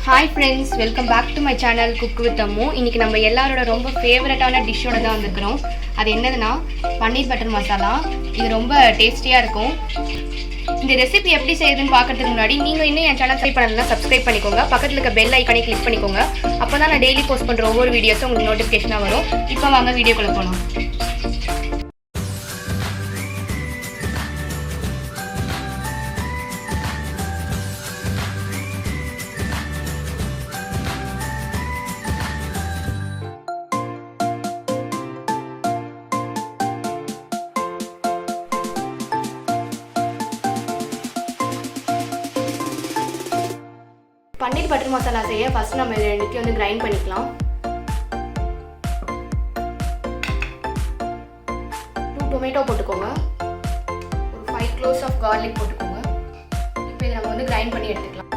Hi friends, welcome back to my channel cook with Ammu. இன்றைக்கி நம்ம எல்லாரோட ரொம்ப ஃபேவரட்டான டிஷ்ஷோட தான் வந்துருக்கிறோம். அது என்னதுன்னா பன்னீர் பட்டர் மசாலா. இது ரொம்ப டேஸ்டியாக இருக்கும். இந்த ரெசிபி எப்படி செய்யுதுன்னு பார்க்கறதுக்கு முன்னாடி நீங்கள் இன்னும் என் சேனல் சப்ஸ்கிரைப் பண்ணலாம், சப்ஸ்கிரைப் பண்ணிக்கோங்க. பக்கத்தில் இருக்க பெல் ஐக்கானே கிளிக் பண்ணிக்கோங்க. அப்போ தான் நான் டெய்லி போஸ்ட் பண்ணுற ஒவ்வொரு வீடியோஸும் உங்களுக்கு நோட்டிஃபிகேஷனாக வரும். இப்போ வாங்க வீடியோக்குள்ளே போகலாம். பன்னீர் பட்டர் மசாலா செய்ய ஃபர்ஸ்ட் நம்ம இதை ரெண்டுத்தையும் வந்து கிரைண்ட் பண்ணிக்கலாம். 2 டொமேட்டோ போட்டுக்கோங்க. ஒரு 5 cloves ஆஃப் கார்லிக் போட்டுக்கோங்க. இப்போ இதை நம்ம வந்து கிரைண்ட் பண்ணி எடுத்துக்கலாம்.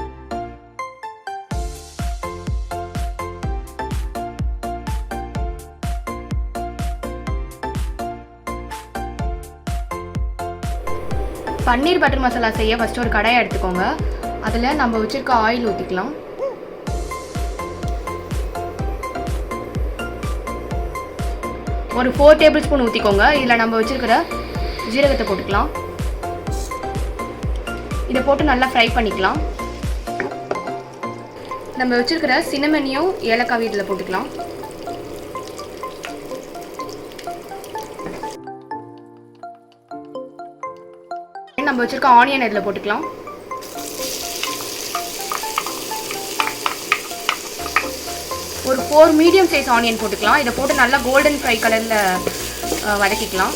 பன்னீர் பட்டர் மசாலா செய்ய ஃபர்ஸ்ட் ஒரு கடாயை எடுத்துக்கோங்க. அதில் நம்ம வச்சுருக்க ஆயில் ஊற்றிக்கலாம். ஒரு 4 டேபிள் ஸ்பூன் ஊற்றிக்கோங்க. இதில் நம்ம வச்சுருக்கிற ஜீரகத்தை போட்டுக்கலாம். இதை போட்டு நல்லா ஃப்ரை பண்ணிக்கலாம். நம்ம வச்சுருக்கிற சின்னமனியும் ஏலக்காயும் இதில் போட்டுக்கலாம். நம்ம வச்சுருக்க ஆனியன் இதில் போட்டுக்கலாம். ஒரு 4 மீடியம் சைஸ் ஆனியன் போட்டுக்கலாம். இதை போட்டு நல்லா கோல்டன் ஃப்ரை கலரில் வதக்கிக்கலாம்.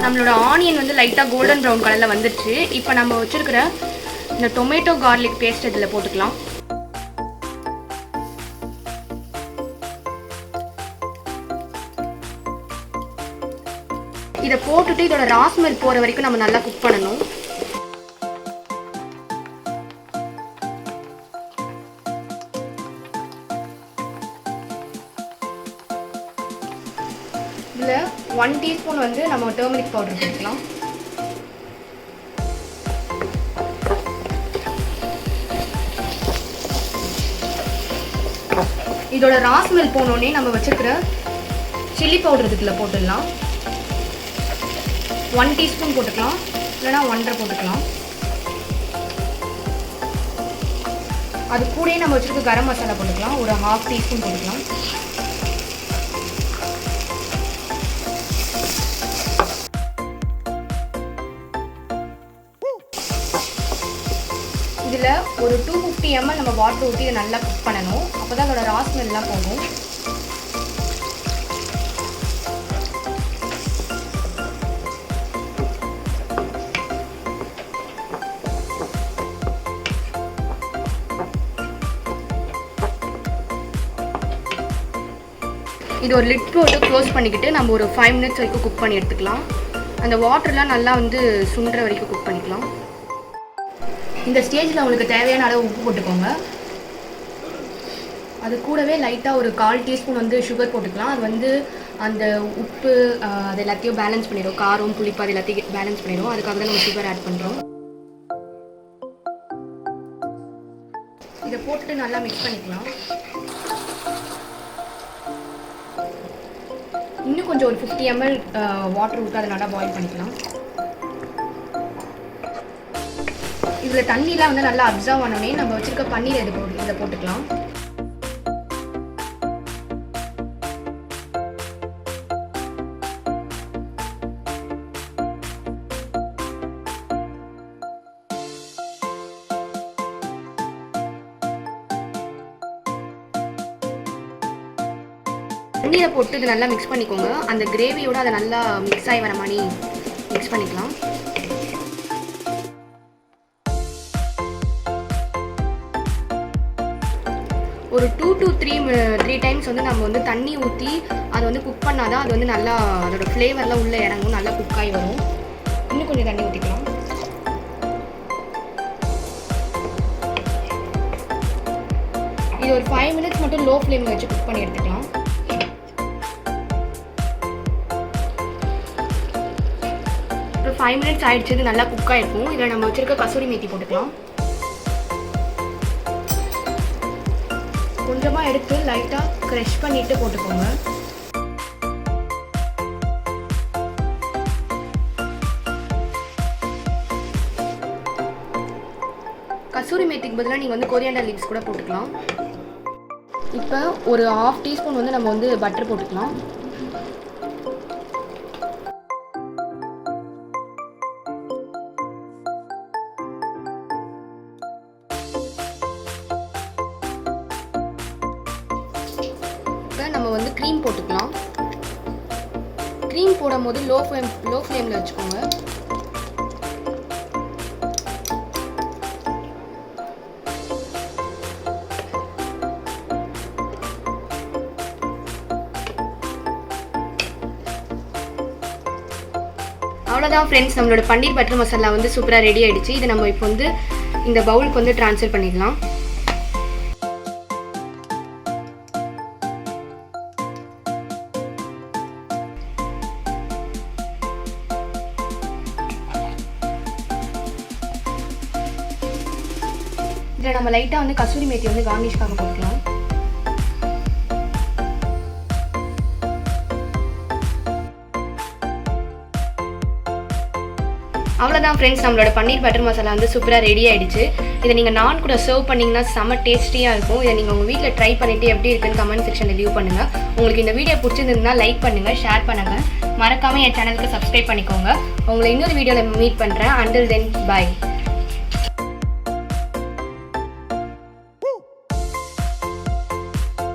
நம்மளோட ஆனியன் வந்து லைட்டாக கோல்டன் ப்ரௌன் கலரில் வந்துடுச்சு. இப்போ நம்ம வச்சுருக்கிற இந்த டொமேட்டோ கார்லிக் பேஸ்ட் இதில் போட்டுக்கலாம். இதை போட்டுட்டு இதோட ராஸ்மெல் போகிற வரைக்கும் நம்ம நல்லா குக் பண்ணணும். இதில் 1 டீஸ்பூன் வந்து நம்ம டர்மரிக் பவுடர் போட்டுக்கலாம். இதோட ராஸ்மெல் போனோடனே நம்ம வச்சுருக்கிற சில்லி பவுடர் இதில் போட்டுடலாம். 1 டீஸ்பூன் போட்டுக்கலாம், இல்லைனா 1.5 போட்டுக்கலாம். அது கூடயே நம்ம வச்சுருக்க கரம் மசாலா போட்டுக்கலாம். ஒரு 1/2 டீஸ்பூன் போட்டுக்கலாம். இதில் ஒரு 250 ml நம்ம வாட்டர் ஊற்றி இதை நல்லா குக் பண்ணணும். அப்போ தான் அதோட ராஸ்மெல்லாம் போகும். இது ஒரு லிட் போட்டு க்ளோஸ் பண்ணிக்கிட்டு நம்ம ஒரு 5 minutes வரைக்கும் குக் பண்ணி எடுத்துக்கலாம். அந்த வாட்டர்லாம் நல்லா வந்து சுண்டுற வரைக்கும் குக் பண்ணிக்கலாம். இந்த ஸ்டேஜில் உங்களுக்கு தேவையான அளவு உப்பு போட்டுக்கோங்க. அது கூடவே லைட்டாக ஒரு 1/4 டீஸ்பூன் வந்து சுகர் போட்டுக்கலாம். அது வந்து அந்த உப்பு அது எல்லாத்தையும் பேலன்ஸ் பண்ணிடும். காரம் புளிப்பு அது எல்லாத்தையும் பேலன்ஸ் பண்ணிடும். அதுக்காக தான் நம்ம சுகர் ஆட் பண்ணுறோம். இதை போட்டுட்டு நல்லா மிக்ஸ் பண்ணிக்கலாம். இன்னும் கொஞ்சம் ஒரு 50 ml வாட்டர் ஊற்றி அதை நல்லா பாயில் பண்ணிக்கலாம். இதில் தண்ணிலாம் வந்து நல்லா அப்சர்வ் ஆனோடனே நம்ம வச்சுருக்க பன்னீர் இதை போட்டுக்கலாம். தண்ணியை போட்டு இது நல்லா மிக்ஸ் பண்ணிக்கோங்க. அந்த கிரேவியோட அதை நல்லா மிக்ஸ் ஆகி வர மாதிரி மிக்ஸ் பண்ணிக்கலாம். ஒரு 2 to 3 டைம்ஸ் வந்து நம்ம வந்து தண்ணி ஊற்றி அதை வந்து குக் பண்ணாதான் அது வந்து நல்லா அதோட ஃப்ளேவர்லாம் உள்ளே இறங்கும், நல்லா குக் ஆகி வரும். இன்னும் கொஞ்சம் தண்ணி ஊற்றிக்கலாம். இது ஒரு 5 minutes மட்டும் லோ ஃப்ளேமில் வச்சு குக் பண்ணி எடுத்துக்கலாம். 5 மினிட்ஸ் ஆயிடுச்சு. இது நல்லா குக் ஆகிருக்கும். இதில் நம்ம வச்சுருக்க கசூரி மேத்தி போட்டுக்கலாம். கொஞ்சமாக எடுத்து லைட்டாக க்ரஷ் பண்ணிவிட்டு போட்டுக்கோங்க. கசூரி மேத்திக்கு பதிலாக நீங்கள் வந்து கொரியாண்டர் லீவ்ஸ் கூட போட்டுக்கலாம். இப்போ ஒரு 1/2 டீஸ்பூன் வந்து நம்ம வந்து பட்டர் போட்டுக்கலாம். இப்போ நம்ம வந்து க்ரீம் போட்டுக்கலாம். க்ரீம் போடும் போது லோ ஃப்ளேமில் வச்சுக்கோங்க. அவ்வளோதான் ஃப்ரெண்ட்ஸ், நம்மளோட பன்னீர் பட்டர் மசாலா வந்து சூப்பராக ரெடி ஆகிடுச்சு. இதை நம்ம இப்போ வந்து இந்த பவுலுக்கு வந்து ட்ரான்ஸ்ஃபர் பண்ணிடலாம். இதில் நம்ம லைட்டாக வந்து கசூரி மேத்தி வந்து கார்னிஷ்காக போட்டுக்கலாம். அவ்வளோதான் ஃப்ரெண்ட்ஸ், நம்மளோட பன்னீர் பட்டர் மசாலா வந்து சூப்பராக ரெடி ஆகிடுச்சு. இதை நீங்கள் நான் கூட சர்வ் பண்ணிங்கன்னா செம்ம டேஸ்டியாக இருக்கும். இதை நீங்கள் உங்கள் வீட்டில் ட்ரை பண்ணிவிட்டு எப்படி இருக்குன்னு கமெண்ட் செக்ஷனில் லீவ் பண்ணுங்கள். உங்களுக்கு இந்த வீடியோ பிடிச்சிருந்ததுன்னா லைக் பண்ணுங்கள், ஷேர் பண்ணுங்கள். மறக்காமல் என் சேனலுக்கு சப்ஸ்கிரைப் பண்ணிக்கோங்க. உங்களை இன்னொரு வீடியோவில் மீட் பண்ணுறேன். Until then by.